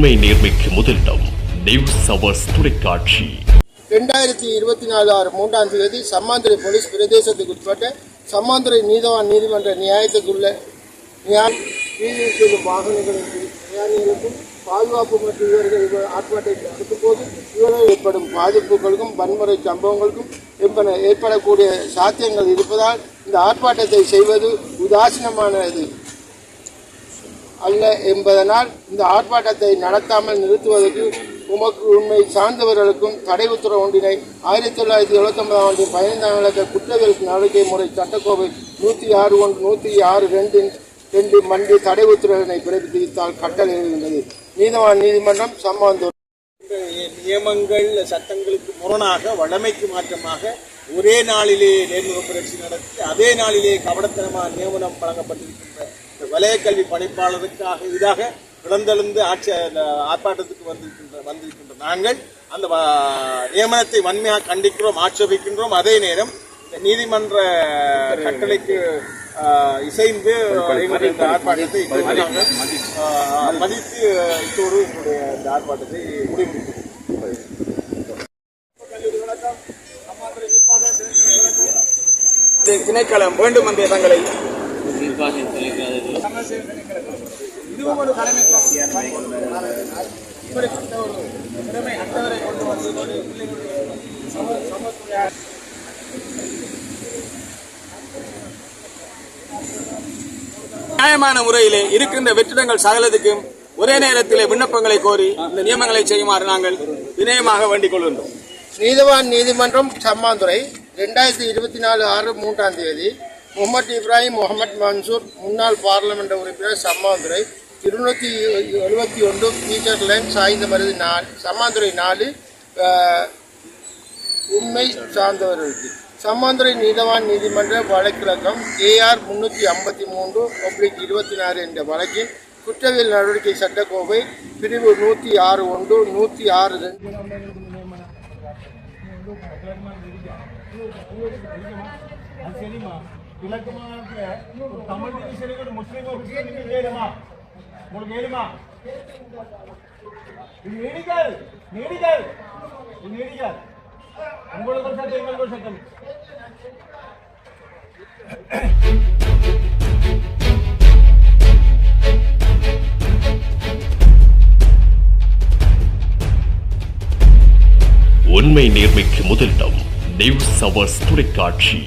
உண்மை நேர்மைக்கு முதலிடம் நியூஸ் அவர்ஸ் தொலைக்காட்சி. 2024 3ஆம் தேதி சம்மாந்துறை போலீஸ் பிரதேசத்துக்கு உட்பட்ட சம்மாந்துறை நீதவான் நீதிமன்ற நியாயத்துக்குள்ள வாகனங்களுக்கும் பாதுகாப்பு மற்றும் இவர்கள் ஆர்ப்பாட்டத்தை நடத்தும் போது இவர்கள் ஏற்படும் பாதிப்புகளுக்கும் வன்முறை சம்பவங்களுக்கும் ஏற்படக்கூடிய சாத்தியங்கள் இருப்பதால் இந்த ஆர்ப்பாட்டத்தை செய்வது உதாசீனமானது அல்ல என்பதனால் இந்த ஆர்ப்பாட்டத்தை நடத்தாமல் நிறுத்துவதற்கு உமக்கு உண்மை சார்ந்தவர்களுக்கும் தடை உத்தரவு ஒன்றினை 1979 ஆண்டு 15ஆம் இலக்க குற்றவியல் நடவடிக்கை முறை சட்டக்கோவை 106(1) மண்டி தடை உத்தரவினை பிறப்பித்தால் கட்டளையிடுகின்றது. நீதவான் நீதிமன்றம் சம்மாந்தூர். நியமங்கள் சட்டங்களுக்கு முரணாக வழமைக்கு மாற்றமாக ஒரே நாளிலே நேர்முக பரீட்சை நடத்தி அதே நாளிலே கபடத்தனமாக நியமனம் வழங்கப்பட்டிருக்கின்ற வலய கல்வி பணிப்பாளருக்காக இதாக பிளந்தெழுந்து ஆர்ப்பாட்டத்துக்கு வந்திருக்கின்ற நாங்கள் அந்த நியமனத்தை வன்மையாக கண்டிக்கிறோம், ஆட்சேபிக்கின்றோம். அதே நேரம் இந்த நீதிமன்ற கட்டளைக்கு இசைந்து இந்த ஆர்ப்பாட்டத்தை மதித்து இத்தோடு எங்களுடைய இந்த ஆர்ப்பாட்டத்தை முடிவெடுக்கிறோம். திணைக்களம் வேண்டும் என்ற தங்களை இதுவும் ஒரு நியாயமான முறையிலே இருக்கின்ற வெற்றிடங்கள் சகலத்துக்கும் ஒரே நேரத்திலே விண்ணப்பங்களை கோரி இந்த நியமங்களை செய்யுமாறு நாங்கள் வினயமாக வேண்டிக் கொள்கின்றோம். நீதவான் நீதிமன்றம் சம்மாந்துறை 2024 3ஆம் தேதி முகமது இப்ராஹிம் முகமது மன்சூர் முன்னாள் பாராளுமன்ற உறுப்பினர் சம்மாந்துறை 271 பீட்டர் லைன் சாய்ந்த மருது 4 சம்மாந்துறை 4 உண்மை சார்ந்தவர்களுக்கு சம்மாந்துறை நீதவான் நீதிமன்ற வழக்கிழக்கம் AR 353/24 என்ற வழக்கின் குற்றவியல் நடவடிக்கை சட்டக்கோவை பிரிவு 106(1) 106(2) தமிழ் முஸ்லீம் உங்களுக்கு சட்டம் எங்களுக்கு சட்டம். உண்மை நேர்மைக்கு முதலிடம் நியூஸ் அவர்ஸ் தொலைக்காட்சி.